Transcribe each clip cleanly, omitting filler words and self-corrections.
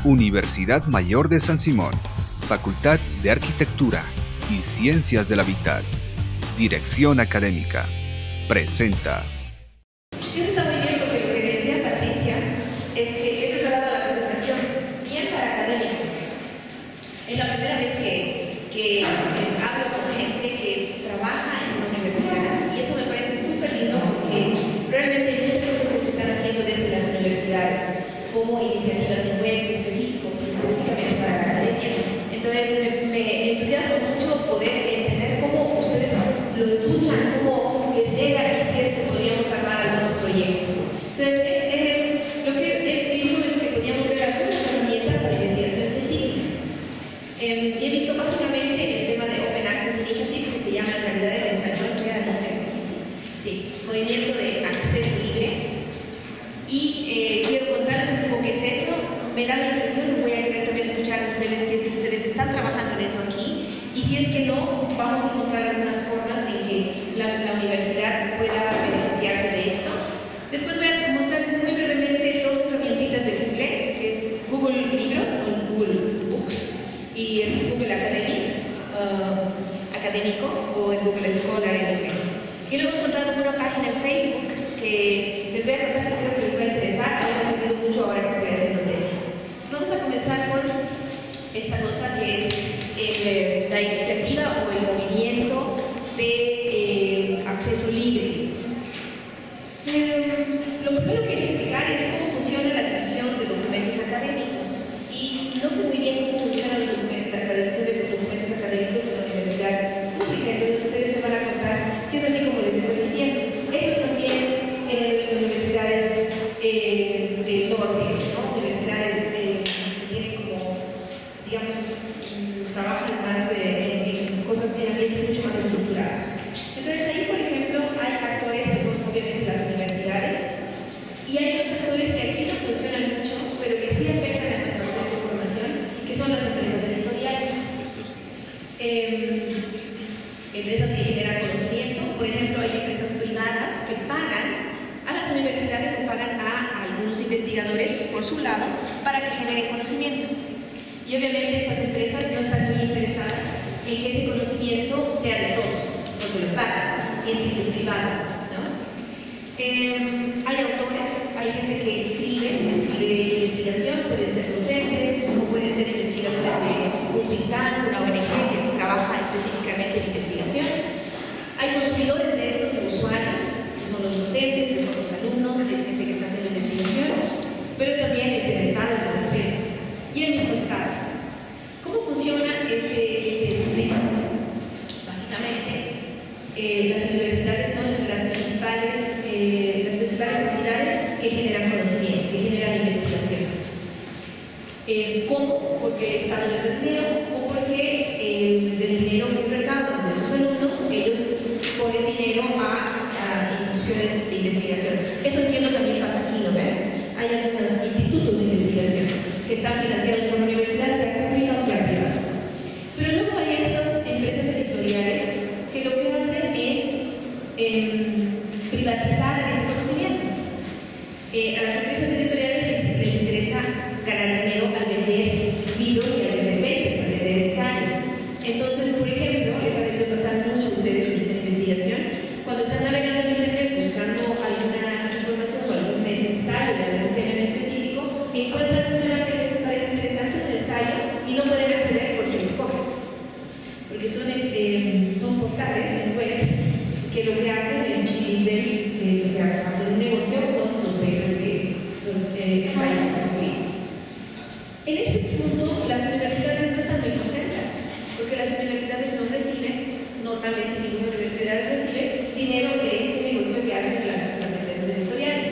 Universidad Mayor de San Simón, Facultad de Arquitectura y Ciencias del Hábitat. Dirección Académica. Presenta. Eso está muy bien, porque lo que decía Patricia es que he preparado la presentación bien para académicos. Es la primera vez que hablo con gente que trabaja en la universidad, y eso me parece súper lindo porque realmente hay muchas cosas que se están haciendo desde las universidades como iniciativas en web específicamente para la academia. Entonces me entusiasma mucho poder entender cómo ustedes lo escuchan, cómo les llega, y si es que podríamos armar algunos proyectos. Entonces, lo que he visto es que podríamos ver algunas herramientas para investigación científica. Y he visto básicamente el tema de Open Access Initiative, que se llama en realidad en español, Movimiento de Acceso Libre. Y quiero contarles un poco qué es eso. Me da la impresión, voy a querer también escuchar de ustedes si es que ustedes están trabajando en eso aquí, y si es que no, vamos a encontrar algunas formas en que la universidad pueda beneficiarse de esto. Después voy a mostrarles muy brevemente dos herramientitas de Google, que es Google Libros o Google Books y el Google Académico o el Google Scholar en inglés. Y luego he encontrado una página en Facebook que les voy a contar que creo que les va a interesar. A mí me ha servido mucho ahora que estoy haciendo tesis. Vamos a comenzar con esta cosa que es la iniciativa o el movimiento de acceso libre. Lo primero que hay que explicar es cómo funciona la división de documentos académicos. Y no sé muy bien cómo funciona la división de documentos académicos en la universidad pública, entonces ustedes se van a contar si es así como les estoy diciendo. Esto es más bien en las universidades del norte, ¿no? Universidades que tienen como, digamos, trabajan más en cosas, en ambientes mucho más estructurados. Entonces ahí, por ejemplo, hay actores que son obviamente las universidades, y hay unos actores que aquí no funcionan mucho, pero que sí afectan a nuestro acceso a información, que son las empresas editoriales. Empresas que generan conocimiento. Por ejemplo, hay empresas privadas que pagan a las universidades o pagan a algunos investigadores por su lado para que generen conocimiento. Y obviamente estas empresas no están muy interesadas en que ese conocimiento sea de todos, porque lo pagan, sienten que es privado, ¿no? Hay autores, hay gente que escribe investigación, pueden ser docentes o pueden ser investigadores de un think tank, una ONG que trabaja específicamente en investigación. Hay consumidores de estos usuarios, que son los docentes, que son los alumnos, que es gente que está haciendo investigación, pero también es el Estado y las empresas y el mismo Estado. ¿Cómo funciona este sistema? Básicamente, las universidades son las principales entidades que generan conocimiento, que generan investigación. ¿Cómo? Porque el Estado les da dinero, o porque del dinero que recaudan de sus alumnos, ellos ponen dinero a instituciones de investigación. Eso entiendo también pasa aquí, ¿no ven? Hay algunos institutos de investigación que están financiados por la universidad, sea pública o sea privada. Pero luego hay estas empresas editoriales que lo que hacen es privatizar este conocimiento. A las empresas editoriales les interesa ganar dinero al vender libros y al vender papers, al vender ensayos. Entonces, por ejemplo, les ha debido pasar mucho a ustedes que hacen investigación, cuando están navegando en internet buscando alguna información o algún ensayo de algún tema en específico, encuentran un tema que les parece interesante, un ensayo, y no pueden acceder porque les cobran. Porque son portales en web que lo que hacen es vivir o sea, hacer un negocio con los papers los ensayos que se escriben. En este punto, las universidades no están muy contentas, porque las universidades no reciben, normalmente ninguna universidad recibe dinero de este negocio que hacen las empresas editoriales.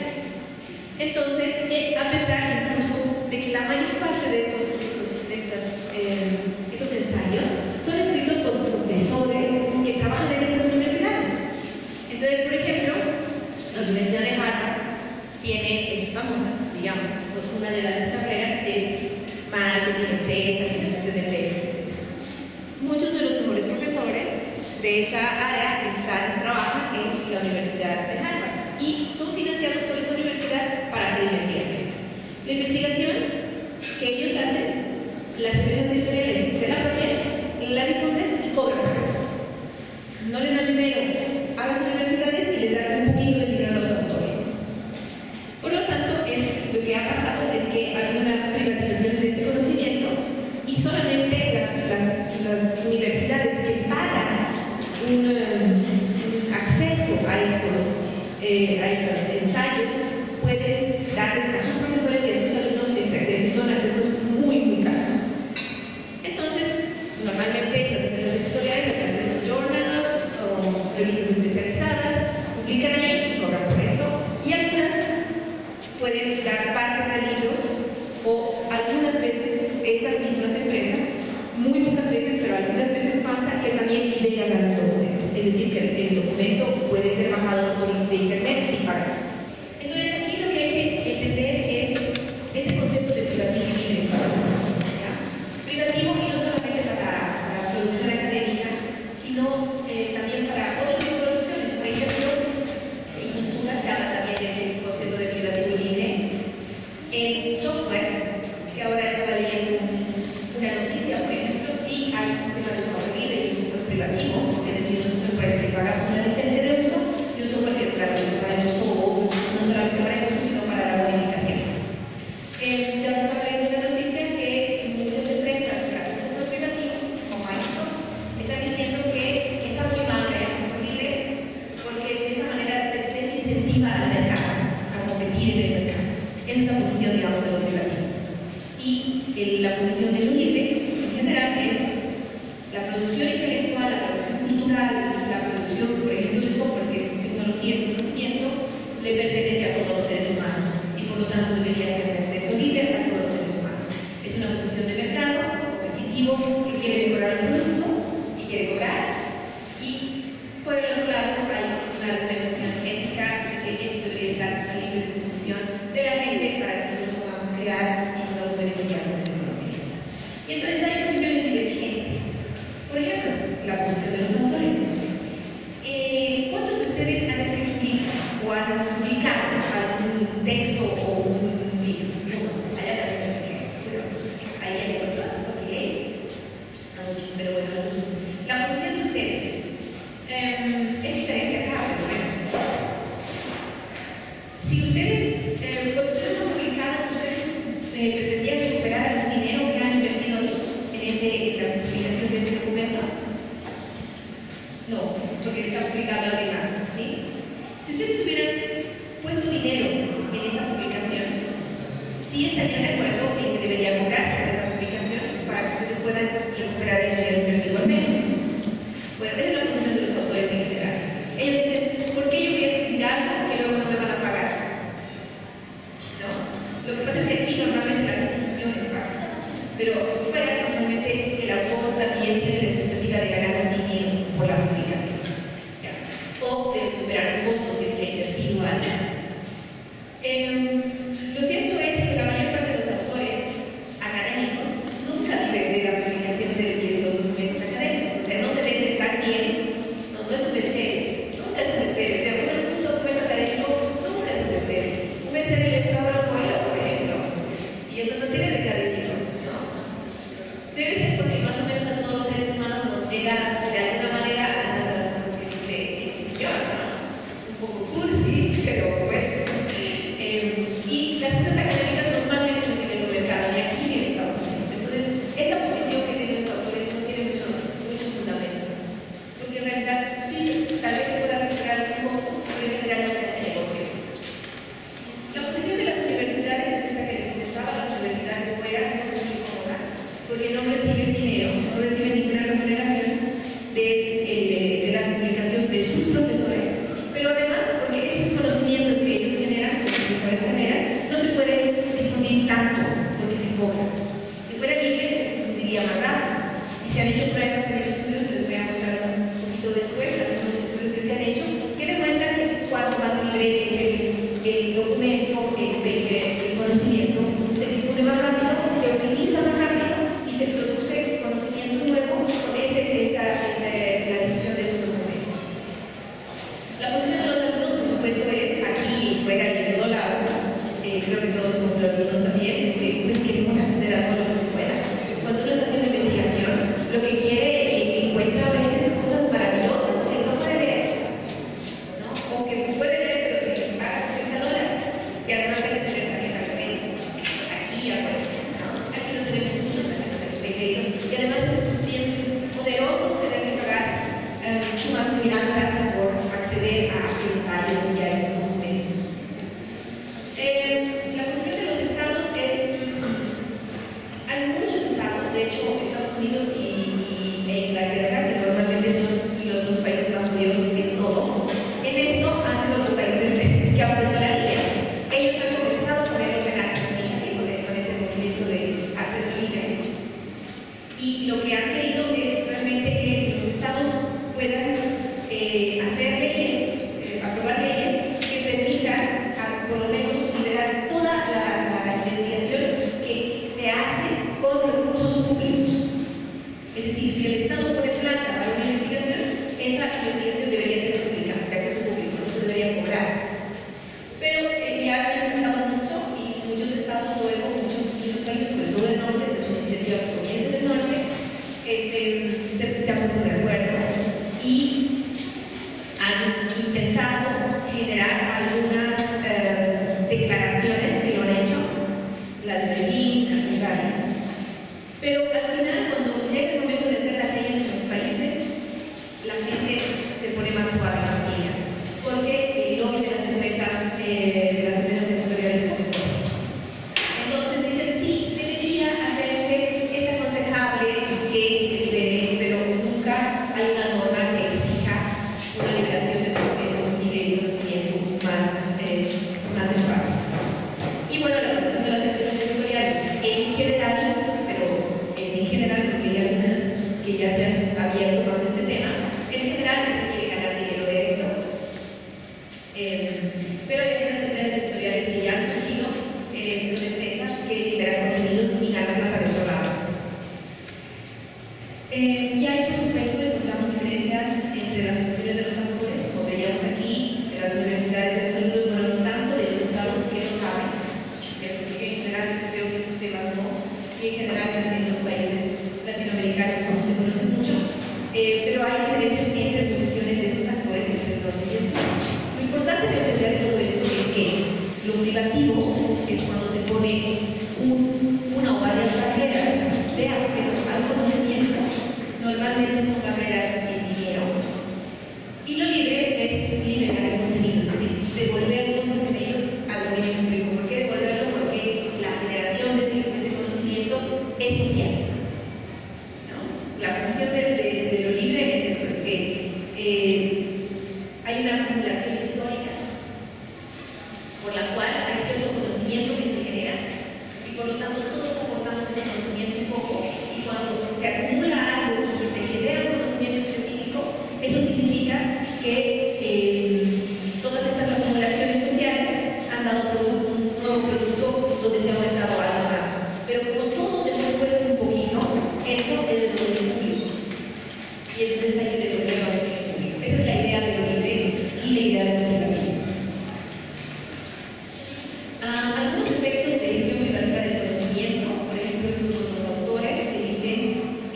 Entonces, a pesar incluso de que la mayor parte de estos ensayos son escritos por profesores que trabajan en estas universidades. Entonces, por ejemplo, la Universidad de Harvard es famosa, digamos, una de las carreras es marketing, empresas, administración de empresas, etc. Muchos de los mejores profesores de esta área trabajan en la Universidad de Harvard y son financiados por esta universidad para hacer investigación. La investigación que ellos hacen, las empresas editoriales se la apropian, la difunden y cobran por esto. No les dan dinero a las universidades y les dan un poquito de dinero a los autores. Por lo tanto, lo que ha pasado es que ha habido una privatización de este conocimiento y solamente las universidades que pagan un acceso a estos ensayos pueden darles a sus profesores y a sus alumnos este acceso, y son accesos muy, muy caros. Entonces, normalmente las empresas editoriales lo que hacen son journals o revistas especializadas, publican ahí y cobran por esto, y algunas pueden dar partes de libros, o algunas veces estas mismas empresas, muy pocas veces, pero algunas veces pasa que también liberan el documento, es decir, que el documento puede ser bajado de internet sin pagar. Entonces, aquí lo que hay que entender es ese concepto de privativo y de privativo, y no solamente para la producción académica, sino también para todo tipo de producciones. Por ejemplo, en cultura se habla también de ese concepto de privativo libre. En software, que ahora estaba leyendo una noticia, por ejemplo, sí hay un tema de software libre y un software privativo, es decir, un software para el que pagamos una licencia de uso y un software que es gratuito para el uso, o no solamente para el uso, sino para la modificación. Ya estaba leyendo una noticia que muchas empresas que hacen software privativo, como Microsoft, están diciendo que está muy mal que haya software libre, porque de esa manera se desincentiva al mercado a competir en el mercado. Es una posición, digamos, de lo privativo. Y la posición de lo libre, en general, es la producción intelectual, la producción cultural, la producción, por ejemplo, de software, que es tecnología, es conocimiento, le pertenece a todos los seres humanos y por lo tanto debería tener acceso libre a todos los seres humanos. Es una posición de mercado, competitivo, que quiere mejorar el producto y quiere cobrar. Y por el otro lado hay una argumentación ética de que esto debería estar a libre disposición de la gente para que nosotros podamos crear y podamos beneficiarnos de ese conocimiento. Y entonces hay posiciones divergentes. Por ejemplo, la posición de los autores. ¿Cuántos de ustedes han escrito un libro o han publicado algún texto o un libro? Allá también es texto. Ahí hay otros, ok. No muchos, pero bueno, algunos. La posición de ustedes es diferente acá, pero bueno. Si ustedes, cuando ustedes han publicado, ustedes pretendían recuperar algún dinero que han invertido en la publicación de ese documento. No, porque les ha publicado alguien más, ¿sí? Si ustedes hubieran puesto dinero en esa publicación, sí estarían de acuerdo en que debería cobrarse por esa publicación para que ustedes puedan recuperar el dinero invertido al menos. Bueno, esa es la posición de los autores en general. Ellos dicen, ¿por qué yo voy a escribir algo que luego no me van a pagar? ¿No? Lo que pasa es que aquí normalmente las instituciones pagan, pero fuera normalmente el autor también tiene la expectativa de ganar dinero por la publicación, ¿ya? O de recuperar los costos si es que ha invertido algo. Lo cierto es que la mayor parte de los autores académicos nunca viven de la publicación de los documentos ya puesto la línea. Ellos han comenzado a poner open access initiative con ese movimiento de acceso libre. Y lo que han querido es realmente que los estados puedan hacer leyes, aprobar leyes que permitan, por lo menos, liberar toda la investigación que se hace con recursos públicos. Es decir, si el Estado pone plata para una investigación, esa investigación debería ser pública, de acceso público, no se debería cobrar. Pero ya han usado mucho y muchos estados luego, muchos países, sobre todo del norte, desde su iniciativa que comienza del norte, se han puesto de acuerdo y han intentado generar algunas declaraciones que lo han hecho, la de Berlín, las de varias. Pero al final, cuando llega el momento de hacer las leyes en los países, la gente se pone más suave, más fina, porque el lobby de las empresas sectoriales es muy fuerte. Entonces dicen, sí, debería hacerse, es aconsejable que se libere, pero nunca hay una norma que exija una liberación de documentos y de conocimiento más enfática. Y bueno, la posición de las empresas sectoriales en general, pero es en general porque hay algunas que ya se han abierto más a este tema, en general es que quiere ganar dinero de esto. Pero hay algunas empresas sectoriales que ya han surgido, son empresas que liberan contenidos y ganan plata de otro lado. Y ahí, por supuesto, encontramos diferencias entre las posiciones de los autores, como veíamos aquí, de las universidades de los alumnos, bueno, no tanto, de los estados que no saben, porque en general creo que estos temas no, y en general en los países latinoamericanos no se conocen mucho, pero hay diferencias entre posiciones de esos actores entre el norte y el sur. Lo importante de entender todo esto es que lo privativo es cuando se pone una o varias barreras de acceso al conocimiento, normalmente son barreras en dinero, y lo libre es liberar el contenido, es decir, devolverlo, dicen ellos, al dominio público. ¿Por qué devolverlo? Porque la generación de ese conocimiento es social, ¿no? La posición de lo libre es esto, es que hay una acumulación histórica por la cual hay cierto conocimiento que se genera y por lo tanto todos aportamos ese conocimiento un poco, y cuando se acumula algo y se genera un conocimiento específico, eso significa que todas estas acumulaciones sociales han dado por un nuevo producto donde se ha aumentado algo más. Pero como todos hemos puesto un poquito, eso es el dominio público. Y entonces hay que devolverlo al dominio público. Esa es la idea de lo libre y la idea de lo privativo. Algunos efectos de gestión privativa del conocimiento, por ejemplo, estos son los autores que dicen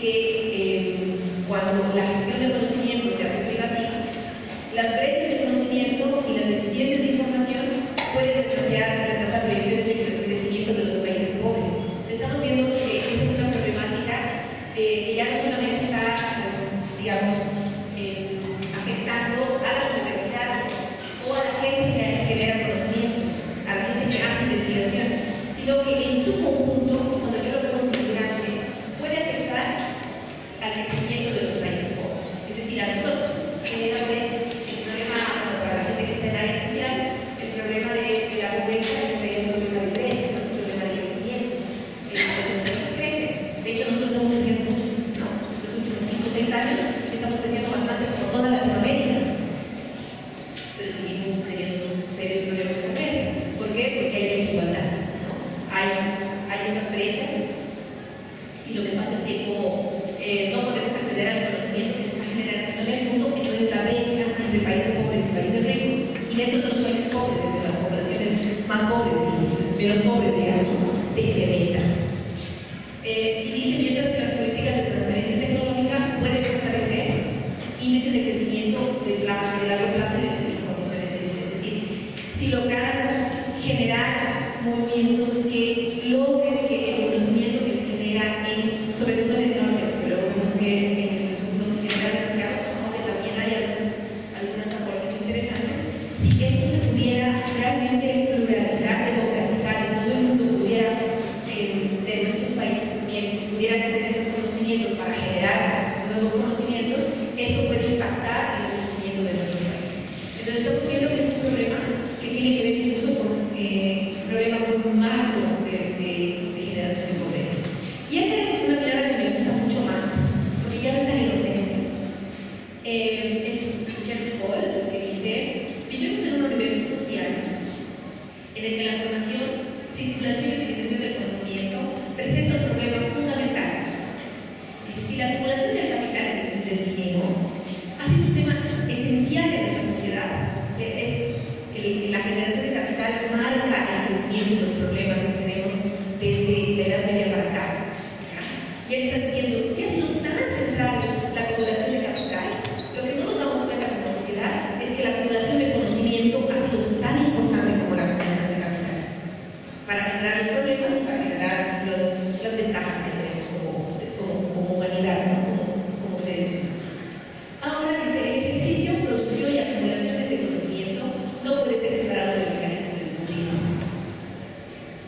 que cuando la gestión del conocimiento se hace privativa, las brechas de conocimiento y las deficiencias de información pueden retrasar proyecciones de crecimiento de los países pobres. Estamos viendo que esta es una problemática que ya no solamente está, digamos, afectando a las universidades o a la gente que genera conocimiento, a la gente que hace investigación, sino que en su conjunto, cuando yo lo vemos en grande, puede afectar al crecimiento de los países pobres, es decir, a nosotros. Genera brecha. El problema para la gente que está en área social, el problema de la pobreza es un problema de brecha, no es un problema de crecimiento. Los países crecen. De hecho, nosotros estamos creciendo mucho, ¿no? Los últimos 5 o 6 años estamos creciendo bastante como toda Latinoamérica. Pero seguimos teniendo serios problemas de pobreza. ¿Por qué? Porque hay desigualdad, ¿no? Hay estas brechas, y lo que pasa es que como no podemos acceder al conocimiento que se está generando en el mundo, entonces la brecha entre países pobres y países ricos, y dentro de los países pobres, entre las poblaciones más pobres y menos pobres, digamos, se incrementa. Y dice, mientras que las políticas de transferencia tecnológica pueden fortalecer índices de crecimiento de largo plazo y en condiciones de vida. Es decir, si lográramos generar movimientos que logren que el conocimiento que se genera sobre todo en el norte, porque luego vemos que en el sur no se genera demasiado, aunque también hay algunos aportes interesantes. Si esto se pudiera realmente pluralizar, democratizar, y todo el mundo pudiera, de nuestros países también, pudiera acceder a esos conocimientos para generar nuevos conocimientos, esto puede impactar en el crecimiento de nuestros países. Entonces estamos viendo que es un problema que tiene que ver en el que la formación, circulación y utilización del conocimiento presenta un problema fundamental. Dice, si la acumulación del capital, es decir, del dinero, ha sido un tema esencial de nuestra sociedad, o sea, la generación de capital marca el crecimiento y los problemas que tenemos desde la Edad Media para acá. Y él está diciendo, si ha sido tan central la acumulación de capital, lo que no nos damos cuenta como sociedad es que la acumulación de conocimiento ha sido tan importante como la acumulación de capital para generar los problemas y para generar las ventajas que tenemos como humanidad, ¿no? como seres humanos. Ahora dice, el ejercicio, producción y acumulación de este conocimiento no puede ser separado del mecanismo del cultivo.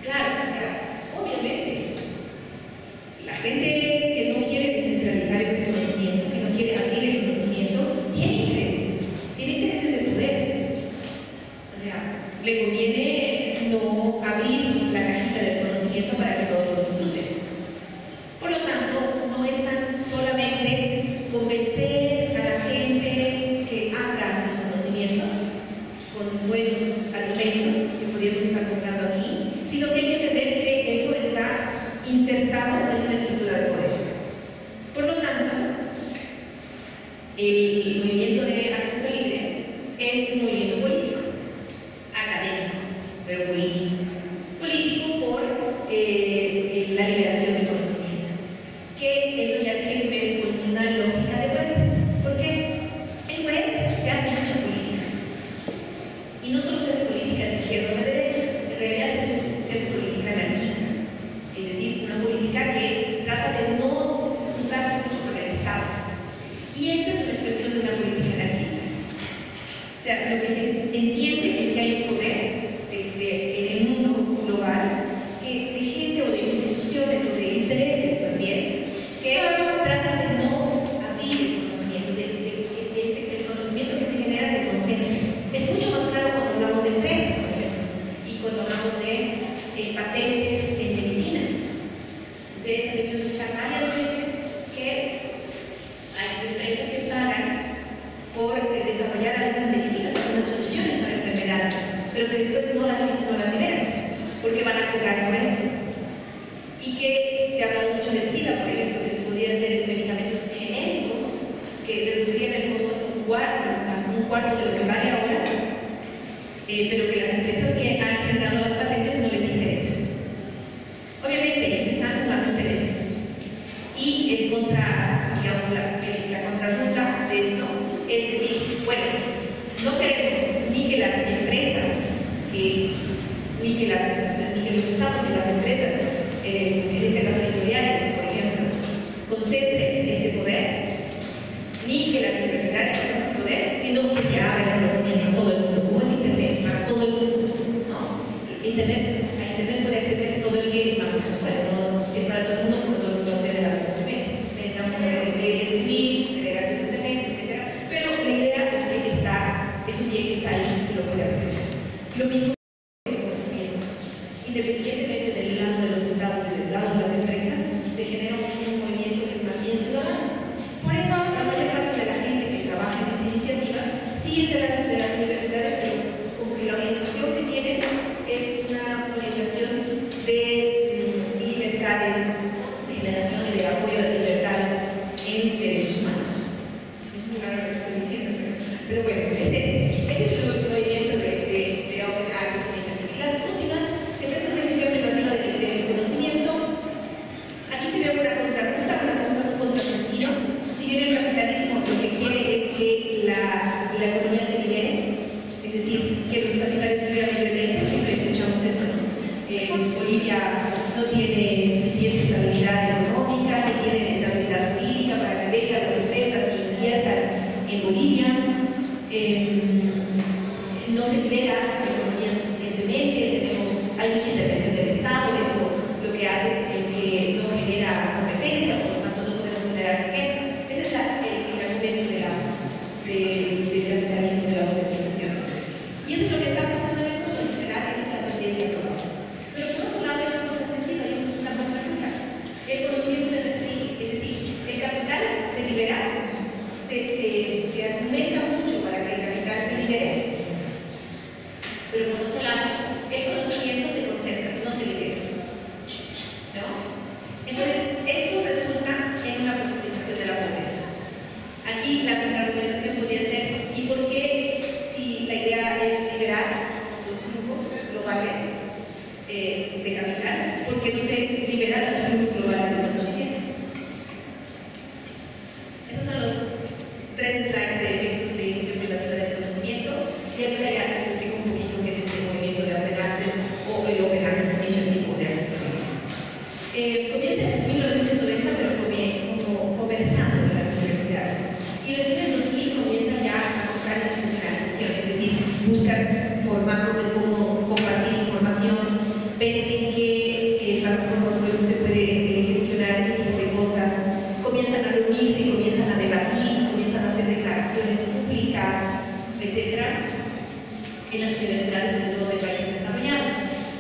Claro, o sea, obviamente, la gente que no quiere descentralizar este conocimiento, que no quiere abrir el conocimiento, tiene intereses de poder. O sea, le conviene no abrir la cajita del conocimiento para que todos lo disfruten. Por lo tanto, no es tan solamente convencer a la gente que haga los conocimientos con buenos argumentos que podríamos estar mostrando aquí, sino que hay que entender que eso está insertado en una estructura de poder. Por lo tanto, el movimiento de acceso libre es un movimiento político, académico, pero político. Político por la liberación del conocimiento, que eso ya tiene que ver con una lógica de web. ¿Por qué? En web se hace mucha política. Y no solo se hace política de izquierda o de derecha, en realidad se hace política anarquista. Es decir, una política que trata de no juntarse mucho con el Estado. Y esta es una expresión de una política anarquista. O sea, lo que se entiende es que hay un poder en el mundo global de gente o de instituciones o de intereses, más bien, que tratan de no abrir el conocimiento, el conocimiento que se genera se concentra. Es mucho más claro cuando hablamos de empresas, por ejemplo, y cuando hablamos de patentes en medicina. Ustedes han debido escuchar varias veces que hay empresas que pagan por desarrollar algunas medicinas, algunas soluciones para enfermedades, pero que después no las liberan, porque van a cobrar por eso. Y que se habla mucho del SIDA, por ejemplo, que se podría hacer medicamentos genéricos que reducirían el costo hasta un cuarto de lo que vale ahora, pero que las empresas que han generado las patentes no les interesa. Obviamente, ellos están jugando intereses. Y la contrarruta de esto es decir, bueno, no queremos ni que las empresas, ni que los estados, ni las empresas, en este caso editoriales, por ejemplo, concentren este poder, ni que las universidades concentren este poder, sino que se abra el conocimiento a todo el mundo, como es Internet, para todo el mundo. ¿No? Internet puede acceder todo el que más o menos puede, no es para todo el mundo, porque todo el mundo accede a la Internet. Necesitamos saber leer y escribir, tener acceso a Internet, etc. Pero la idea es que es un bien que está ahí y se lo puede aprovechar. Lo mismo es el conocimiento. Independientemente del lado de los estados y del lado de las empresas, se genera un movimiento que es más bien ciudadano. Por eso, la mayor parte de la gente que trabaja en esta iniciativa sí es de las universidades que, como que la orientación que tienen es una orientación de libertades, de generación y de apoyo de libertades en derechos humanos. Es muy raro lo que estoy diciendo, pero bueno, ese es el movimiento de Open Access Initiative. Y las últimas, efectos de gestión flujos globales de capital, porque no se liberan los flujos globales de conocimiento. Esos son los 3 slides de efectos de gestión privativa del conocimiento, y ahora ya les explico un poquito qué es este movimiento de Open Access o el Open Access Initiative de acceso libre. Comienza en 1990, pero como conversando en las universidades, y recién en 2000 comienza ya a buscar institucionalización, es decir, buscar formatos de cómo compartir información, ver en qué plataformas web se puede gestionar este tipo de cosas, comienzan a reunirse, comienzan a debatir, comienzan a hacer declaraciones públicas, etcétera, en las universidades, sobre todo de países desarrollados.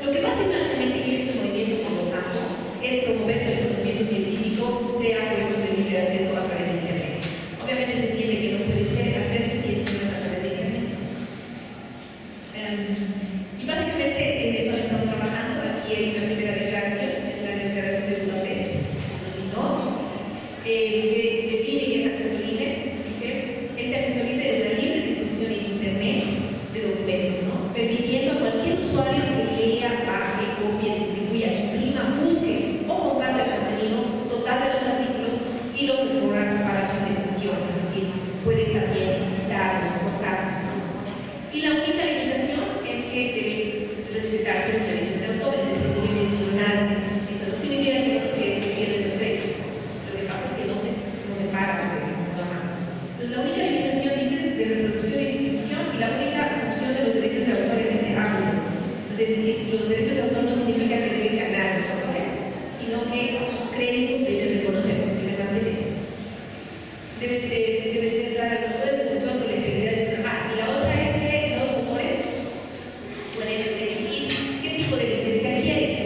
Lo que básicamente quiere este movimiento, por lo tanto, es promover que el conocimiento científico sea puesto de libre acceso a través de Internet. Obviamente se entiende que no puede hacerse si es que no es a través de Internet. Y básicamente en eso han estado trabajando. Aquí hay una primera declaración, es la declaración de Budapest, 2002, que define que es acceso libre. Dice, este acceso libre es la libre disposición en Internet de documentos, ¿no? Permitiendo a cualquier usuario que lea, baje, copie, distribuya, imprima, busque o comparte el contenido total de los artículos y lo recurra para su indexación, es decir, pueden también citarlos, cortarlos, ¿no? Y la única limitación es que deben respetarse los derechos de autor, es decir, debe mencionarse. Esto no significa que se pierden los derechos, lo que pasa es que no se pagan por eso, nada más. Entonces, la única limitación dice de reproducción y distribución, y la única función de los derechos de autor en este ámbito. Es decir, los derechos de autor no significa que deben ganar los autores, sino que su crédito debe reconocerse, debe mantenerse. Debe ser dar a los autores el control sobre la integridad de su trabajo. Y la otra es que los autores pueden decidir qué tipo de licencia quieren.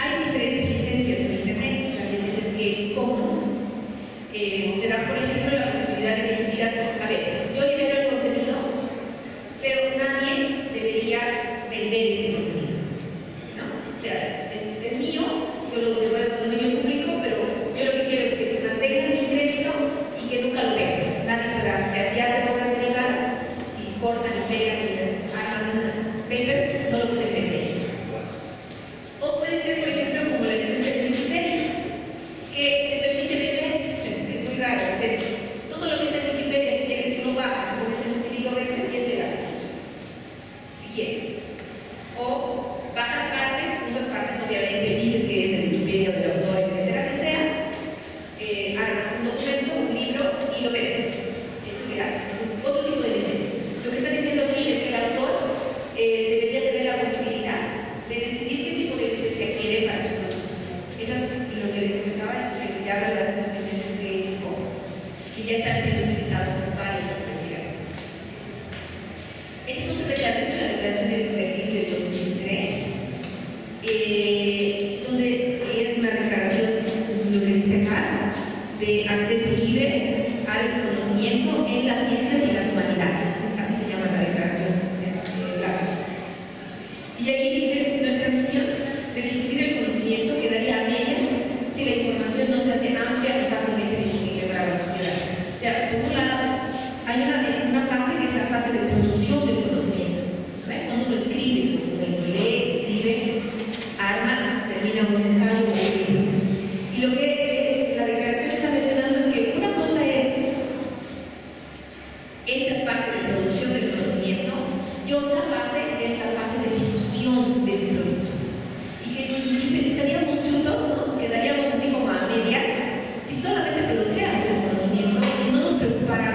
Hay diferentes licencias en Internet, las licencias Creative Commons. Te dan, por ejemplo, la posibilidad de que tú digas, a ver, yo libero el contenido, pero nadie debería vender ese contenido, ¿no? O sea, es mío, yo lo doy al dominio público, pero yo lo que quiero es que mantengan mi crédito y que nunca lo vean. Nadie me da. O sea, si hacen obras derivadas, si cortan y pegan y arman un paper, no lo pueden vender. O puede ser, por ejemplo, como la licencia de Wikipedia, que te permite vender, es muy raro, es decir, todo lo que está en Wikipedia, si quieres tú lo bajas, pones en un CD y lo vendes y es legal. Si quieres. O bajas partes, usas partes, obviamente, dices que es de Wikipedia, del autor, etcétera, que sea, armas un documento, un libro y lo vendes. Eso es legal. Ese es otro tipo de licencia. Lo que está diciendo aquí es que el autor debería tener la posibilidad de decidir qué tipo de licencia quiere para su producto. Eso es lo que les comentaba, es que se llama las licencias Creative Commons, que ya están siendo utilizadas por varias universidades. Esta es otra declaración, la declaración de Berlín de 2003, donde es una declaración, lo que dice acá, de acceso libre al conocimiento en las ciencias y las humanidades. Así se llama la declaración. Y aquí dice nuestra misión de difundir el conocimiento quedaría a medias si la información no se hace amplia y fácilmente disponible para la sociedad. O sea, por un lado, hay una fase que es la fase de producción del conocimiento. ¿Sabes? Cuando uno escribe, lee, escribe, arma, termina un ensayo o un libro. Y lo que la declaración está mencionando es que una cosa es esta fase de producción del conocimiento y otra fase es la fase de difusión de ese producto. Y dice que estaríamos chutos, ¿no? Quedaríamos así como a medias si solamente produjéramos el conocimiento y no nos preocupáramos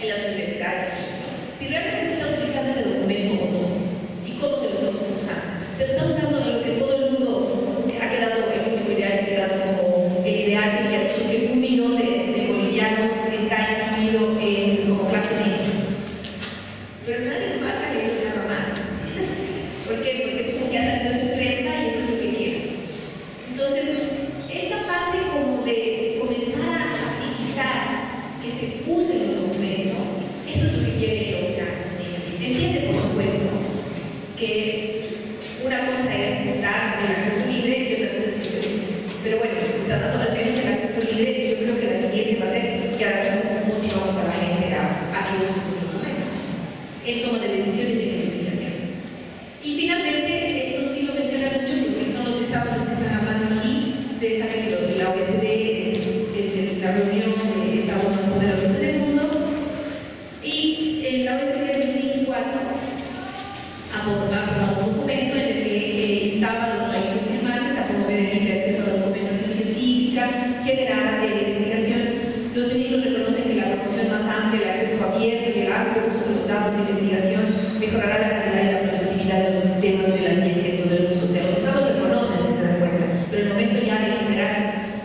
en las universidades, si realmente se está utilizando ese documento o no, y cómo se lo estamos usando. Se está usando en lo que todo el mundo ha quedado, el último IDH ha quedado como el IDH que ha dicho que 1 millón de bolivianos está incluido como clase media. Pero nadie más ha leído nada más. ¿Por qué? Porque es como que ha salido su empresa y eso es lo que quiere. Entonces, esa fase como de comenzar a facilitar que se usen los documentos, eso es lo que quiere el Access Initiative. Entiende, por supuesto, que una cosa es dar el acceso libre y otra cosa es que se use. Pero bueno, se está dando al menos el acceso libre y yo creo que la siguiente va a ser que ahora motivamos a la gente a que use estos documentos en toma de decisiones de investigación. Y finalmente, esto sí lo menciona mucho porque son los estados los que están hablando aquí. Ustedes saben que la OECD es la reunión de estados más poderosos en el mundo y en la OECD en 2004 ha aprobado un documento en el que instaba a los países firmantes a promover el libre acceso a la documentación científica generada de la investigación. Los ministros reconocen que la promoción más amplia, el acceso abierto y el amplio uso de los datos de investigación mejorará la calidad y la productividad de los sistemas de la ciencia en todo el mundo. O sea, los estados reconocen, se dan cuenta, pero el momento ya de generar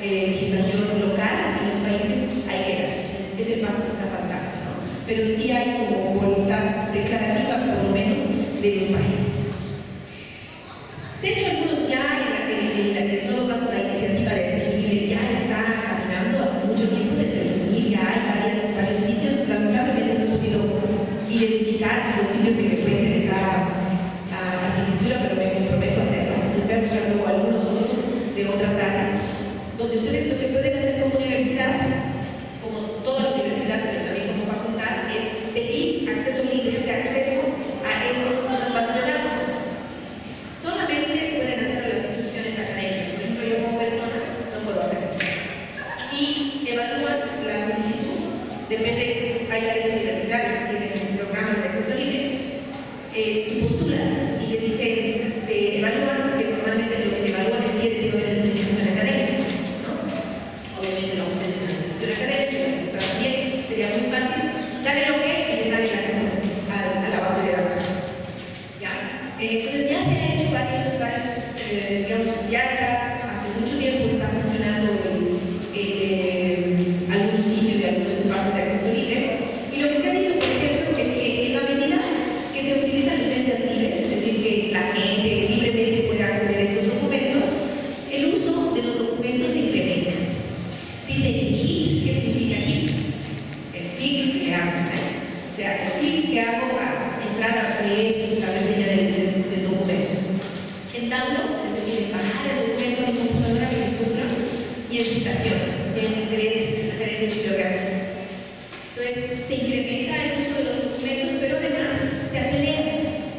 legislación local en los países hay que dar. Es el paso que está faltando, ¿no? Pero sí hay como voluntad declarativa, por lo menos, de los países. Se ha hecho algunos ya, en todo caso, la iniciativa de acceso libre ya está caminando hace mucho tiempo, desde el 2000 ya hay varios sitios. Lamentablemente no he podido identificar los sitios que me pueden interesar a arquitectura, pero me comprometo a hacerlo. Espero mostrar luego algunos otros de otras áreas, donde ustedes lo que pueden hacer como universidad, como toda la universidad, pero también como facultad, es pedir acceso libre, o sea, acceso a esas bases de datos. Solamente pueden hacerlo las instituciones académicas. Por ejemplo, yo como persona no puedo hacerlo. Y evalúan la solicitud. Depende, hay varias universidades que tienen programas de acceso libre. Tú postulas y te dicen, te evalúan, que normalmente lo que te evalúan es si eres o no eres una institución académica, ¿no? Obviamente lo vamos a hacer en una institución académica, pero también sería muy fácil dar el OK y les dan el acceso a la base de datos. ¿Ya? Entonces ya se han hecho varios digamos, ya está, hace mucho tiempo está funcionando algunos sitios y algunos espacios de acceso libre. Y lo que se ha visto, por ejemplo, es que en la medida que se utilizan licencias libres, es decir, que la gente libremente pueda acceder a estos documentos, el uso de los documentos se incrementa. Dice HIT, ¿qué significa HIT? El clic que hago, o sea, el clic que hago a entrar a leer la reseña del documento. En download, es decir, en bajar el documento a mi computadora, mi disco, y en citaciones, o sea, en referencias bibliográficas. Entonces, se incrementa el uso de los documentos, pero además se acelera,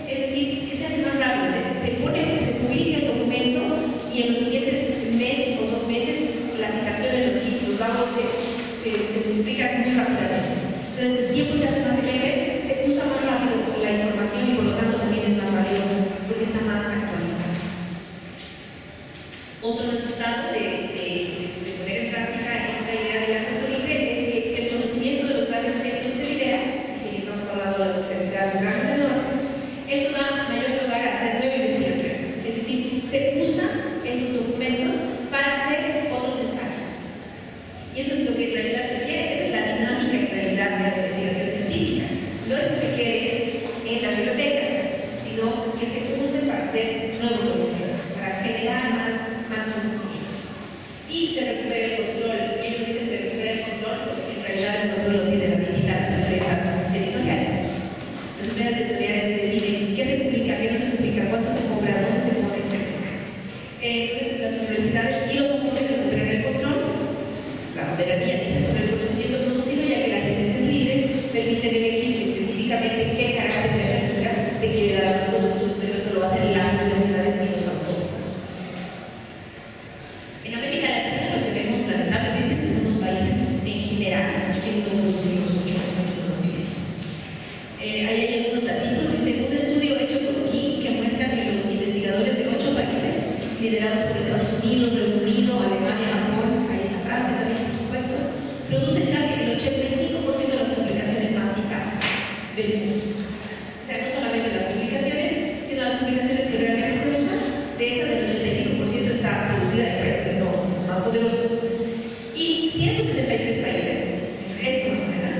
es decir, que se hace más rápido, se publica el documento y en los siguientes meses o 2 meses las citaciones, los hits, los downloads se multiplican muy rápidamente. Entonces, el tiempo se hace más breve, se usa más rápido la información y por lo tanto también es más valiosa porque está más actualizada. Otro resultado de poner en práctica esta idea del acceso libre es que si el conocimiento de los grandes centros se libera, y si estamos hablando de las universidades grandes del norte, esto da mayor lugar a hacer nueva investigación. Es decir, se usan esos documentos para hacer otros ensayos. Y eso es lo que en realidad se quiere, esa es la dinámica en realidad de la investigación científica. No es que se quede en las bibliotecas, sino que se usen para hacer nuevos documentos, para generar más conocimiento. Y se recupera el control. Ellos dicen se recupera el control porque en realidad el control lo tienen ahorita las empresas editoriales. Las empresas editoriales definen qué se publica, qué no se publica, cuánto se cobra, dónde se pone, etc. Entonces las universidades y los autores recuperan el control, la soberanía dice sobre el conocimiento producido, ya que las licencias libres permiten elegir específicamente qué carácter de lectura se quiere dar a los productos, pero eso lo hacen las universidades y los autores. En América Latina lo que vemos lamentablemente es que somos países en general que no producimos mucho conocimiento. Ahí hay algunos datitos, dice un estudio hecho por King que muestra que los investigadores de 8 países liderados por Estados Unidos, Reino Unido, Alemania, Japón, ahí está Francia también por supuesto, producen casi el 85% de las publicaciones más O sea, no solamente las publicaciones, sino las publicaciones que realmente se usan. De esas, el 85% está producida en países del norte, los más poderosos. Y 163 países, esto más o menos,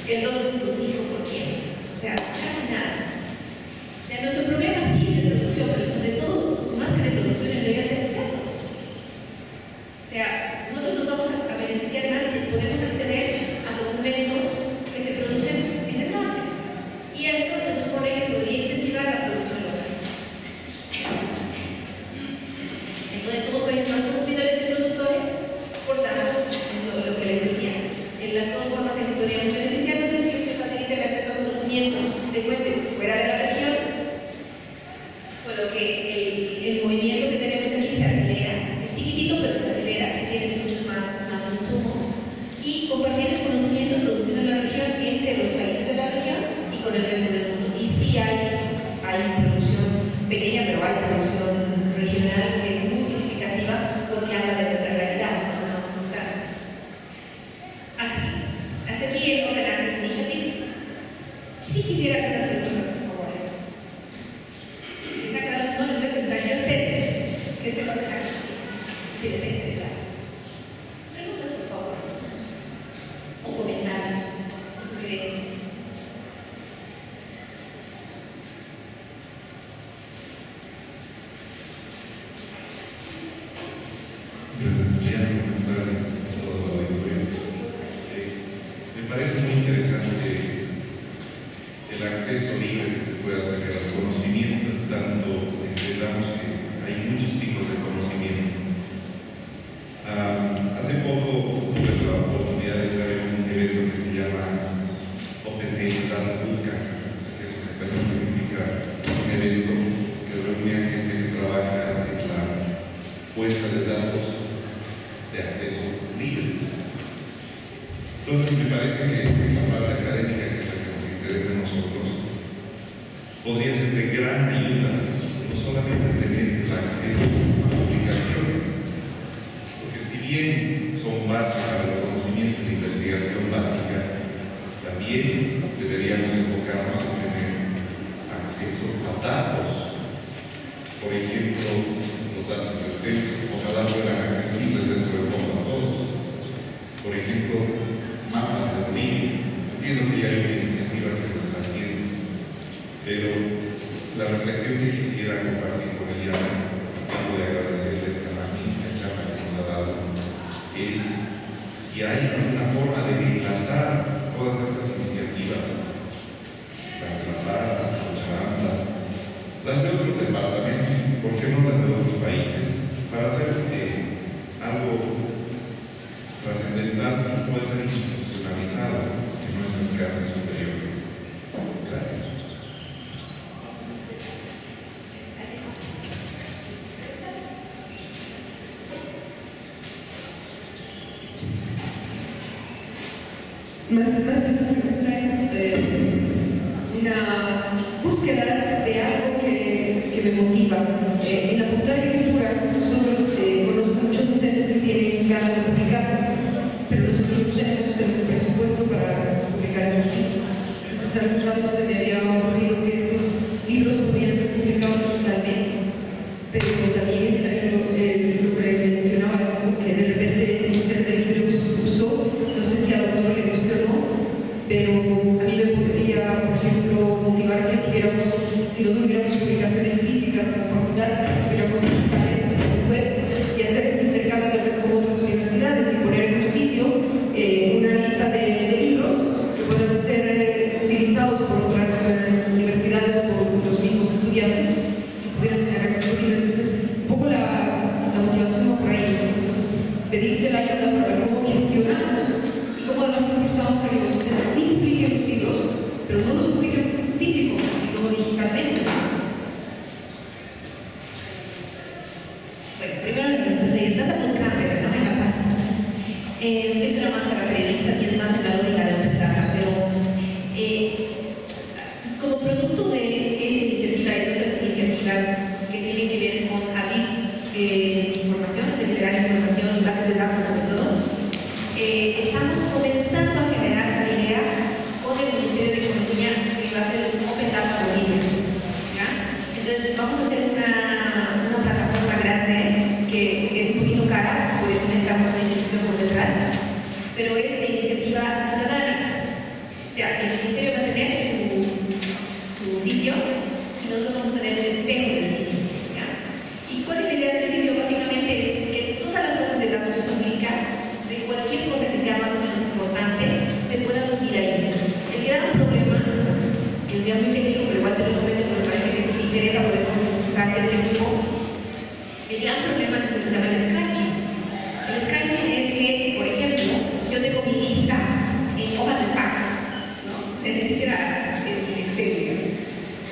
el 2.5%. O sea, casi nada. O sea, nuestro problema sí es de producción, pero sobre todo, más que de producción, debería ser acceso. O sea, nosotros nos vamos a beneficiar más si podemos acceder a documentos que se producen en el norte. Y eso se supone que podría incentivar la producción local. Entonces, somos países más consumidores que productores, por tanto, lo que les decía, en las dos formas en que podríamos beneficiarnos es que se facilite el acceso a conocimiento de fuentes fuera de la región, con lo que el movimiento que tenemos aquí se acelera. Es chiquitito, pero se acelera, si tienes muchos más insumos, y compartir el conocimiento producido en la región entre los países de la región y con el resto del mundo. Y sí hay producción pequeña, pero hay producción regional que es muy significativa porque habla de nuestra realidad, no más importante. Hasta aquí el Open Access Initiative. Sí quisiera algunas preguntas, por favor. No les voy a preguntar yo a ustedes qué es el Open Access Initiative, si les interesa. Preguntas, por favor. O comentarios, o sugerencias. Me parece muy interesante el acceso libre que se puede hacer al conocimiento, tanto entendamos que hay muchos tipos de conocimiento. Hace poco tuve la oportunidad de estar en un evento que se llama Open Data Bootcamp, que es en español significa un evento que reúne a gente que trabaja en la puesta de datos de acceso libre. Entonces me parece que la parte académica, que es la que nos interesa a nosotros, podría ser de gran ayuda, no solamente tener el acceso a publicaciones, porque si bien son bases para el conocimiento y la investigación básica, también deberíamos enfocarnos en tener acceso a datos. Por ejemplo, los datos del censo, ojalá fueran accesibles dentro del mundo a todos. Por ejemplo, mapas del río. Entiendo que ya hay una iniciativa que lo está haciendo, pero la reflexión que quisiera compartir con Eliana, tengo de agradecerle esta magnífica charla que nos ha dado, es si hay alguna forma de enlazar todas estas iniciativas, las de La Paz, Cochabamba, las de otros departamentos, ¿por qué no las de otros países? Para hacer algo trascendental que puede ser institucionalizado en nuestras casas superiores. Gracias. Más que una pregunta es una búsqueda de algo que me motiva. En la Facultad de Arquitectura nosotros conozco muchos docentes que tienen ganas de publicar, pero nosotros no tenemos el presupuesto para publicar estos libros. Entonces, hace algún rato se me había ocurrido que estos libros podrían ser publicados digitalmente, pero también está lo que mencionaba, que de repente el ser de libre uso, no sé si al autor le guste o no, pero a mí me podría, por ejemplo, motivar que tuviéramos, si no tuviéramos publicaciones físicas como facultad, tuviéramos digitales en el web y hacer este intercambio tal vez con otras universidades y poner en un sitio una lista de libros que puedan ser utilizados por otras universidades o por los mismos estudiantes que pudieran tener acceso libre. Entonces, un poco la motivación va por ahí. Entonces, pedirte la ayuda para ver cómo gestionamos y cómo además impulsamos a que los docentes sí publiquen los libros, pero no los publiquen físicos, sino digitalmente. Bueno, primero la respuesta y el Data Bootcamp, pero no en La Paz. Esto era más para periodistas y es más en la lógica de Open Data, pero como producto de esta iniciativa y de otras iniciativas que tienen que ver con abrir información, liberar información, bases de datos sobre todo, estamos comenzando a generar la idea con el Ministerio de Economía pero es de iniciativa ciudadana. O sea, el ministerio va a tener su sitio y nosotros vamos a tener el espejo del sitio. ¿Ya? ¿Y cuál es la idea del sitio? Básicamente es que todas las bases de datos públicas, de cualquier cosa que sea más o menos importante, se puedan subir ahí. El gran problema, que es ya muy técnico, pero igual te lo comento porque me parece que si te interesa podemos dar este grupo. El gran problema es lo que se llama el scratching. El scratching es que, por ejemplo, yo tengo mi lista en hojas de fax, ¿no? Es decir, en Excel, digamos.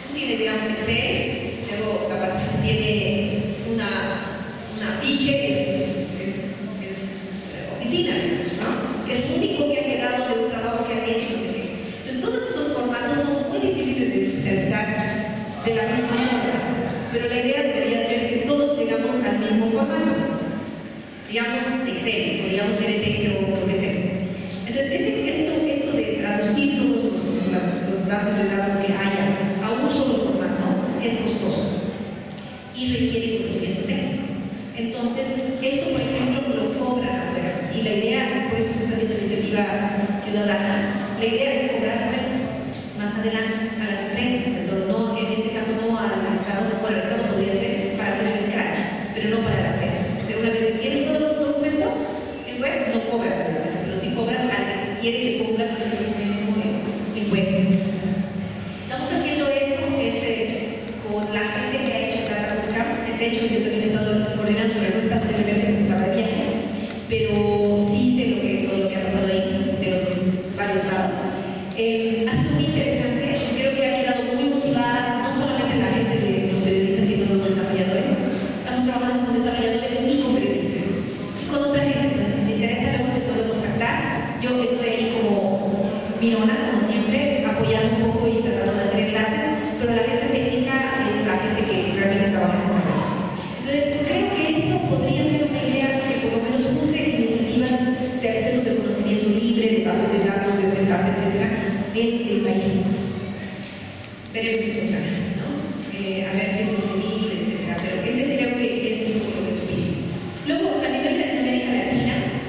Tú tienes, digamos, Excel, luego la Patricia tiene una fiche, es oficina, ¿no? Que es lo único que ha quedado de un trabajo que han hecho, no sé qué. Entonces, todos estos formatos son muy difíciles de digitalizar de la misma forma, pero la idea debería ser que todos llegamos al mismo formato, digamos Excel, o digamos GDT o lo que sea. Entonces, esto de traducir todas las bases de datos que haya a un solo formato es costoso y requiere conocimiento técnico. Entonces, esto, por ejemplo, lo cobran afuera. Y la idea, por eso se está haciendo iniciativa ciudadana, la idea es cobrar más adelante a las empresas, entonces, no, en este caso no al Estado, bueno, el Estado podría ser para hacer el scratch, pero no para el acceso. O sea, una vez que tienes todos los documentos en web, no cobras el acceso, pero sí cobras al que quiere que pongas el documento en web. Estamos haciendo eso con la gente que ha hecho Data Bootcamp. De hecho, yo también he estado coordinando, pero no he estado en el evento porque estaba de viaje, pero sí sé todo lo que ha pasado ahí, de los varios lados. Ha sido muy interesante, creo que ha quedado muy motivada, no solamente la gente de los periodistas, sino los desarrolladores. Estamos trabajando con desarrolladores y con periodistas, y con otra gente. Entonces, si te interesa, luego te puedo contactar. Yo estoy ahí como mirona, como siempre, apoyando un poco y tratando de hacer enlaces, pero la gente técnica es la gente que realmente trabaja en esa área. Entonces, creo que esto podría ser una idea que por lo menos junte iniciativas de acceso de conocimiento libre, de bases de datos, de open data, etc., en el país. Veremos si funciona, ¿no? A ver si es sostenible, etc. Pero ese creo que es un poco lo que tú pides. Luego, a nivel de América Latina,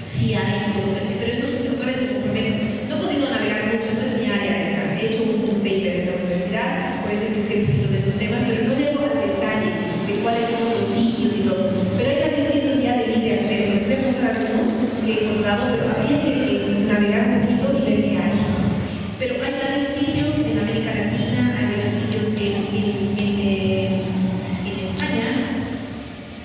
sí hay documento, pero eso otra vez me comprometo. No he podido navegar mucho, no es mi área esa. He hecho un paper en la universidad, por eso es que sé un poquito de esos temas, pero no llego al detalle de cuáles son los sitios y todo. Pero hay varios sitios ya de libre acceso. Les voy a mostrar algunos que he encontrado, pero habría que navegar un poquito y ver qué hay. Pero hay varios sitios en América Latina, hay varios sitios en España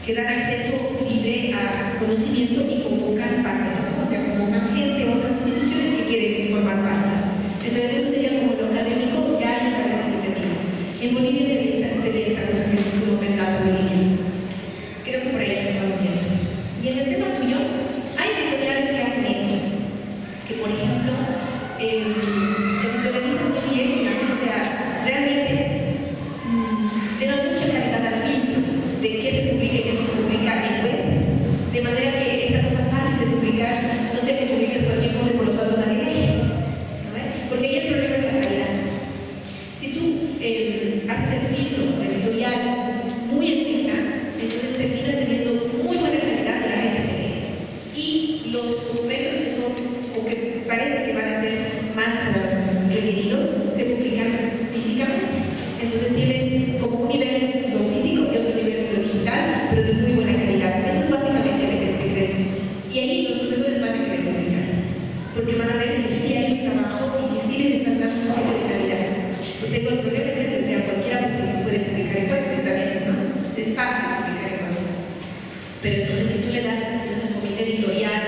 que dan acceso libre a conocimiento y convocan partners, ¿no? O sea, convocan gente, otras instituciones que quieren formar parte. Entonces, eso sería como lo académico, ya hay varias iniciativas. En Bolivia sería esta cosa que es un open data de línea. Creo que por ahí vamos yendo. Y en el tema tuyo, hay editoriales que hacen eso. Que, por ejemplo, editorializan muy bien, digamos, o sea, realmente le dan mucha calidad al filtro de qué se publica y qué no se publica en web, de manera que esta cosa fácil de publicar, no sé que publiques cualquier cosa y por lo tanto nadie lee, ¿sabes? Porque ahí el problema es la calidad. Si tú haces el filtro editorial muy estricta, entonces terminas teniendo muy buena calidad de la gente que lee. Y los documentos que son, o que parece que van a ser más requeridos, se publican físicamente. Entonces tienes como un nivel lo físico y otro nivel lo digital, pero de muy buena calidad. Eso es básicamente el secreto. Y ahí los profesores van a querer publicar, porque van a ver que sí hay un trabajo y que sí les estás dando un sitio de calidad. Tengo el problema es ese, o sea, cualquiera puede publicar en web, está bien, ¿no? Es fácil publicar en web. Pero entonces si tú le das un comité editorial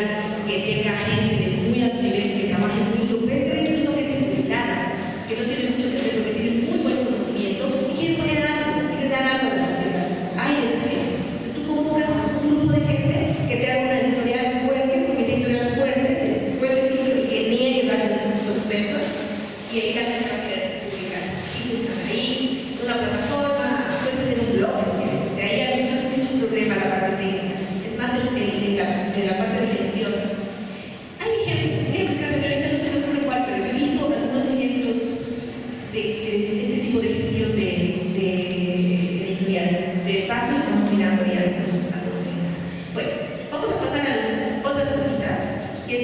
que tenga gente de muy alto nivel, que trabaje muy duro, puede ser incluso gente jubilada, que no tiene mucho que hacer, pero que tiene muy buen conocimiento y quiere poner algo, quiere dar algo a la sociedad. Hay esa gente. Entonces tú convocas a un grupo de gente que te haga una editorial fuerte, un comité editorial fuerte y que niegue varios documentos, y ahí la gente va a querer publicar. Y buscan ahí una plataforma, puedes hacer un blog si quieres. O sea, ahí no es mucho problema la parte técnica, es más de la parte de gestión. Hay ejemplos, voy a buscar, ahorita no sé cuál, pero he visto algunos ejemplos de este tipo de gestión de editorial. De paso, vamos mirando ya algunos ejemplos. Bueno, vamos a pasar a las otras cositas, que es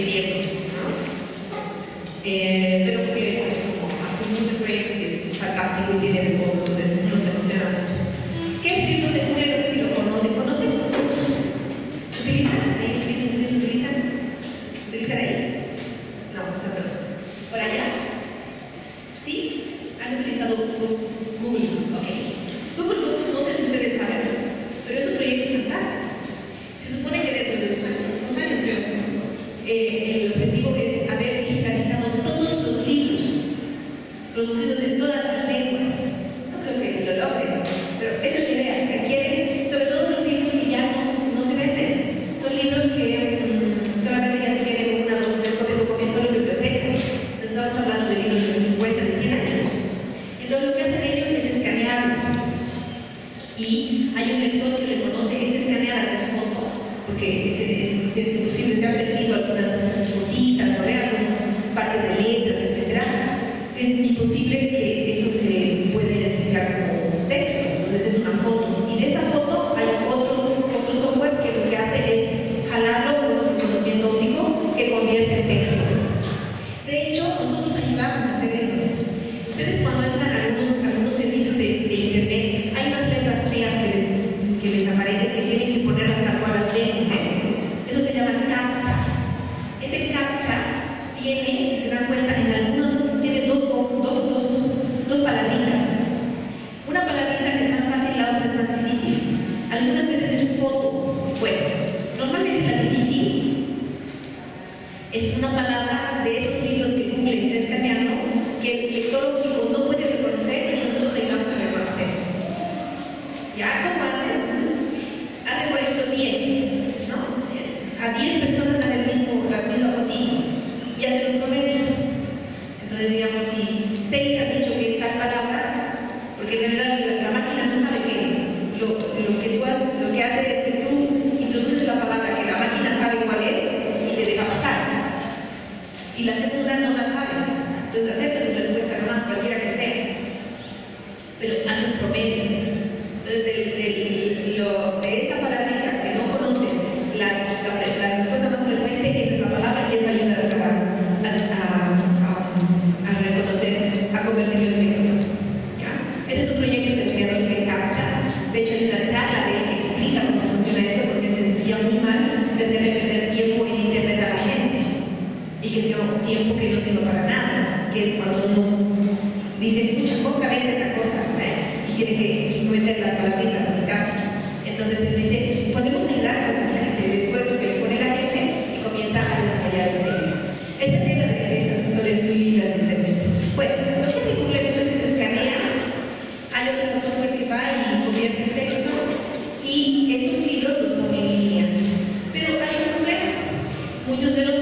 ¿no? Pero Google hace muchos proyectos y es fantástico y tiene de todo, entonces nos emociona mucho. ¿Qué es libros de Google? No sé si lo conocen. ¿Conocen Books? ¿Utilizan? ¿Utilizan ahí? No, no. ¿Por allá? ¿Sí? ¿Han utilizado Google Books? Ok. Google Books, no sé si ustedes saben, pero es un proyecto fantástico. Se supone que dentro de 2 años, creo, el objetivo es haber digitalizado todos los libros producidos en todas las lenguas. No creo que lo logren, pero esa es la idea. Se quieren, sobre todo los libros que ya no se venden. Son libros que solamente ya se tienen 1, 2, 3 copias o copias solo en bibliotecas. Entonces estamos hablando de libros de 50, de 100 años. Entonces lo que hacen ellos es escanearlos. Y hay un lector que reconoce esa escaneada que es foto, porque es imposible, se han perdido algunas cositas, ¿no? Algunas partes de letras, etc. Es imposible que eso se pueda identificar como texto, entonces es una foto. Y de esa foto hay otro software que lo que hace es jalarlo con un conocimiento óptico que convierte en texto. De hecho, nosotros ayudamos a hacer eso. Ustedes cuando entran a algunos servicios de internet, hay unas letras feas que les aparecen, que tienen que ponerlas tal cual las ven, ¿eh? Eso se llama CAPTCHA. Ese CAPTCHA tiene, si se dan cuenta, en algunos tiene dos palabritas. Una palabrita es más fácil, la otra es más difícil. Algunas veces es foto. Bueno, normalmente la difícil es una palabra de esos libros que Google está escaneando que el lector óptico no puede reconocer y nosotros ayudamos a reconocer. ¿Ya? ¿Cómo hacen? Hacen, por ejemplo, 10, ¿no? A 10 personas dan la misma fotito y hacen un promedio. Entonces, digamos, si 6 han dicho que es tal palabra, porque en realidad la máquina no sabe qué es. Lo que hace es que tú introduces la palabra que la máquina sabe cuál es y te deja pasar. Y la segunda no la sabe. Entonces acepta tu respuesta nomás, cualquiera que sea. Pero hace un promedio. Entonces, de esta palabrita que no conoce, la respuesta más frecuente, esa es la palabra y esa ayuda a reconocer, a convertirlo en texto. ¿Ya? Ese es un proyecto del creador de CAPTCHA. De hecho, hay una charla de él que explica cómo funciona esto, porque se sentía muy mal de hacerle perder tiempo en internet a la gente. Y que sea un tiempo que no sirva para nada, que es cuando uno dice, escucha otra vez esta cosa, ¿eh? Y tiene que meter las palabritas, las CAPTCHA. Entonces él dice, podemos ayudar con el esfuerzo que le pone la gente y comienza a desarrollar este libro. Esta es una de estas historias muy lindas de internet. Bueno, lo que hace Google entonces es escanea, hay otro software que va y convierte en texto y estos libros los pone en línea. Pero hay un problema. Muchos de los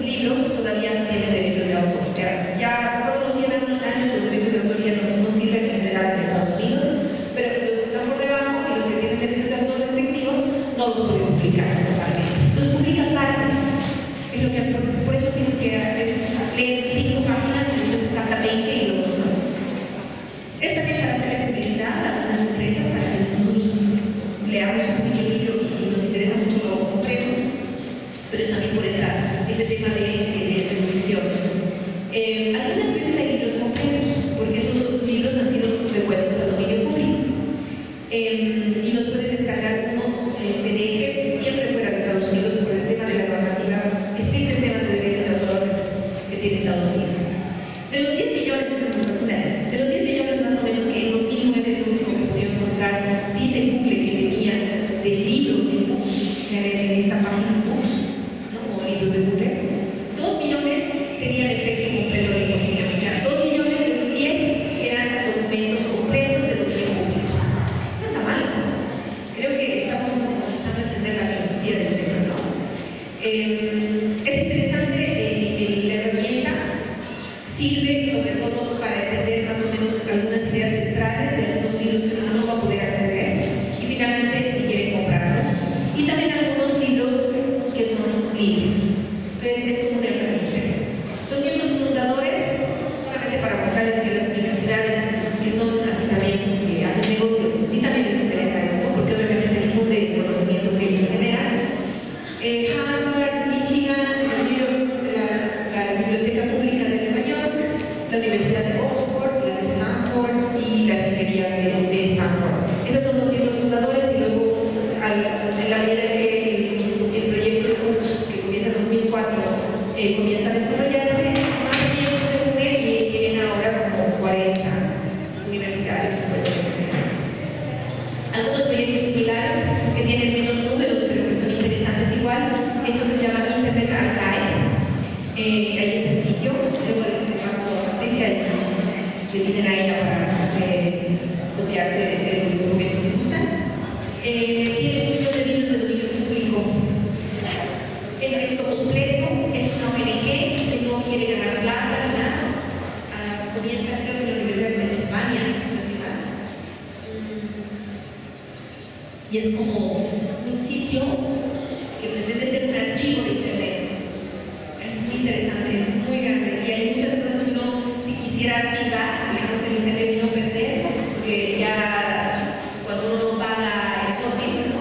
libros todavía tienen derechos de autor. O sea, ya pasados los 100 años, los derechos de autor ya no sirven en general en Estados Unidos, pero los que están por debajo y los que tienen derechos de autor restrictivos no los pueden publicar totalmente. Entonces publican partes. Es lo que, por eso pienso que a veces leen 5 páginas y después se salta 20 y luego no. Es también para hacerle publicidad a algunas empresas para que nosotros leamos un pequeño libro y si nos interesa mucho lo compremos. Pero es también por este tema de restricciones. Algunas veces hay libros completos, porque estos libros han sido devueltos al dominio público. Y los pueden descargar unos PDF que siempre fuera de Estados Unidos por el tema de la normativa estricta en temas de derechos de autor que tiene Estados Unidos. De los 10 millones más o menos que en 2009 es lo último que he podido encontrar, dice Google que tenían de libros de books, en esta página de books, ¿no? O libros de Google, 2 millones tenían el texto completo a disposición. O sea, 2 millones de esos 10 eran documentos completos de dominio público. No está mal, ¿no? Creo que estamos comenzando a entender la filosofía del tema, ¿no? Es interesante, la herramienta sirve sobre todo para entender más o menos algunas ideas centrales de algunos libros que uno no va a poder acceder y finalmente si quieren comprarlos. Y también algunos libros que son libres. Entonces es como una herramienta. Los miembros fundadores, solamente para mostrarles que las universidades que son así también, que hacen negocio, sí también les interesa esto, porque obviamente se difunde el conocimiento que ellos generan. Harvard, Michigan, New York comienza a desarrollarse, más bien se une y tienen ahora como 40 universidades que pueden representarse. Algunos proyectos similares que tienen menos números pero que son interesantes igual, esto que se llama Internet Archive. Ahí está el sitio, luego les paso a Patricia y le piden a ella para copiarse el documento si gustan. Tiene un millón de libros de dominio público. El texto completo es una ONG que no quiere ganar plata ni nada. Comienza creo que en la Universidad de Pensilvania, y es como un sitio que pretende ser un archivo de Internet. Es muy interesante, es muy grande y hay muchas cosas que uno, si quisiera archivar, digamos, el Internet y no perder, porque ya cuando uno paga el hosting, ¿no?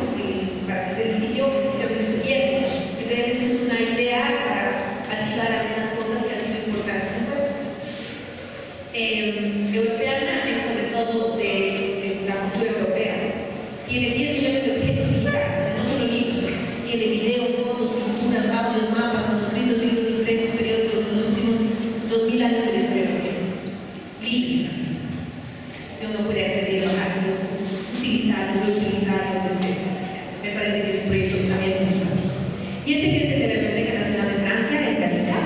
Para que esté el sitio, pues a veces se pierde. Entonces es una idea para archivar algunas cosas que han sido importantes en el Europeana es sobre todo de la cultura europea. Tiene 10 millones de objetos digitales, o sea, no solo libros, tiene videos, fotos, pinturas, audios, mapas, manuscritos, libros impresos, periódicos de los últimos 2000 años de la historia europea. Libres. Uno puede acceder a los, utilizarlos, reutilizarlos, etc. Me parece que es un proyecto también muy simpático. Y este que es el de la Biblioteca Nacional de Francia, es Gallica,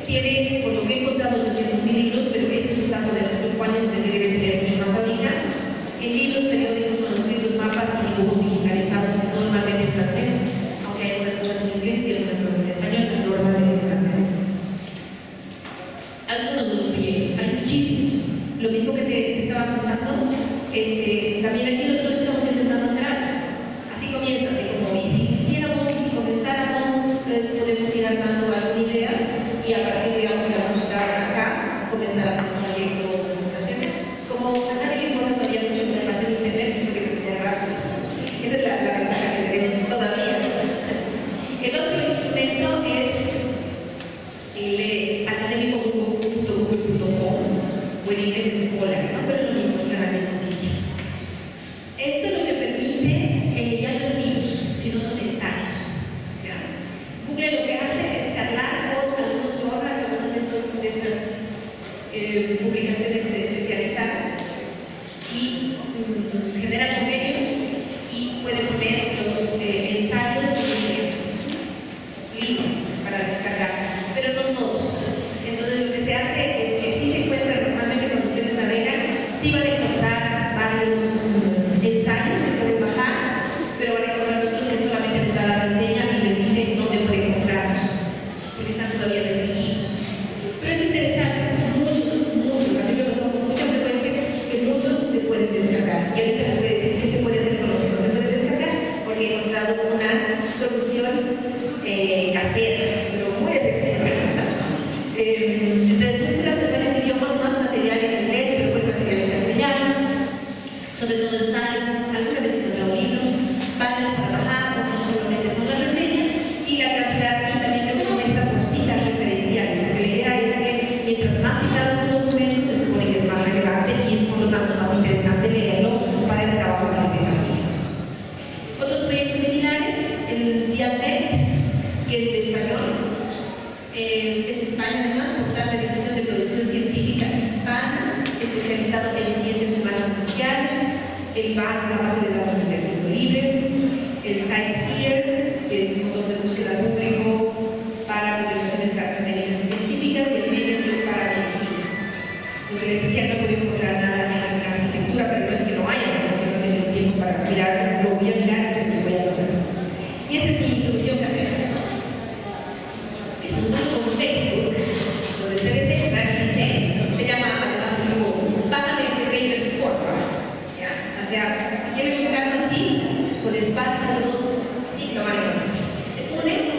tiene, por lo que he encontrado, 200.000 libros, pero eso es un dato de hace 5 años, o sea que debe tener mucho más ahorita. En libros, periódicos, manuscritos, mapas y dibujos digitalizados, normalmente en francés, aunque hay algunas cosas en inglés y algunas cosas en español, pero normalmente en francés. Algunos de los proyectos, hay muchísimos. Lo mismo que te estaba contando, también aquí nosotros estamos intentando hacer algo. Así comienza, así como, y si hiciéramos, y si comenzáramos, entonces podemos ir armando alguna idea y a partir, digamos, de la facultad acá, comenzar a hacer un proyecto de comunicación. Como a nadie le importa todavía mucho la relación de Internet, sino que tener rápido. Esa es la ventaja que tenemos todavía. El otro instrumento es el académico.google.com, o en inglés es Scholar, ¿no? Pero es lo mismo, está en el mismo sitio. Esto lo que permite ya no es libros, sino son ensayos. ¿Ya? Google lo que hace es charlar con algunos journals, algunas de estas publicaciones especializadas y genera convenios y puede poner los ensayos libres para descargar, pero no todos. Entonces lo que se hace es que sí se encuentra normalmente cuando ustedes navegan, sí van a encontrar varios ensayos que pueden bajar, pero van a encontrar otros que solamente les da la reseña y les dice dónde pueden comprarlos, porque están todavía restringidos. Pero es interesante, muchos, a mí me pasó con mucha frecuencia que muchos se pueden descargar. Y ahorita les voy a decir qué se puede hacer con los que no se pueden descargar, porque he encontrado una solución casera, pero muy efectiva. Entonces, buscas en varios idiomas, más material en inglés, pero buen material en castellano, sobre todo ensayos, algunas veces encontrado libros, varios para bajar, otros solamente son las reseñas, y la cantidad, y también lo muestra por citas referenciales, porque la idea es que mientras más citados un documento, se supone que es más relevante y es por lo tanto más interesante leerlo para el trabajo que estés haciendo. Otros proyectos similares, el Diabnet, que es de español, es España además, portal de difusión de producción científica hispana, especializado en ciencias humanas y sociales, el BAS, la base de datos de acceso libre, el Sightseer, que es un motor de búsqueda público para publicaciones académicas y científicas, y el MEDES, que es para medicina. Lo que les decía, no he podido encontrar nada en arquitectura, pero no es que no haya, sino que no he tenido tiempo para mirar, lo voy a mirar y se los voy a pasar. Y esta es mi solución casera. Es un grupo con Facebook, donde ustedes entran y dicen, se llama además el grupo, bájame este paper, por favor. ¿Ya? O sea, si quieres buscarlo así, con espacios, sí, lo van a encontrar. Se unen,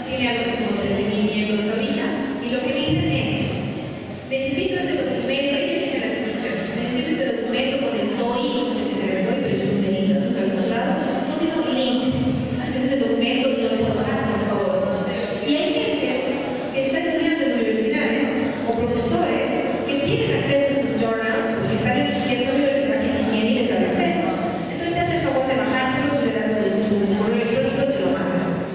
tiene algo así como 13.000 miembros ahorita, y lo que dicen es, necesito este documento, y le dicen las instrucciones, necesito este documento con el DOI, no sé qué será el DOI, pero es un numerito, nunca lo he encontrado, o si no, link, este documento y no lo puedo bajar, por favor. Y hay gente que está estudiando en universidades o profesores que tienen acceso a estos journals porque están en cierta universidad que sí tiene y les da acceso. Entonces te hace el favor de bajártelo, tú le das tu correo electrónico y te lo mandan.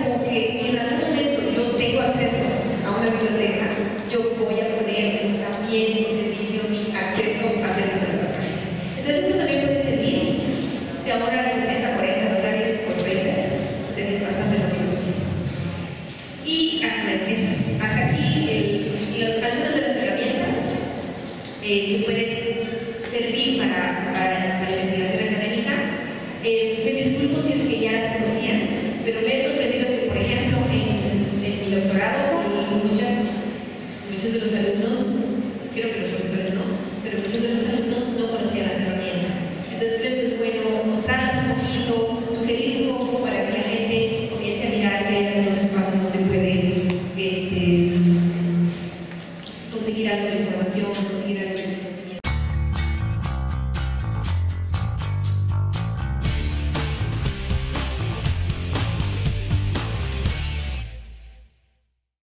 como que si en algún momento yo tengo acceso a una biblioteca, yo voy a poner también mi servicio, mi acceso a hacer eso. Entonces esto también puede servir. Si ahora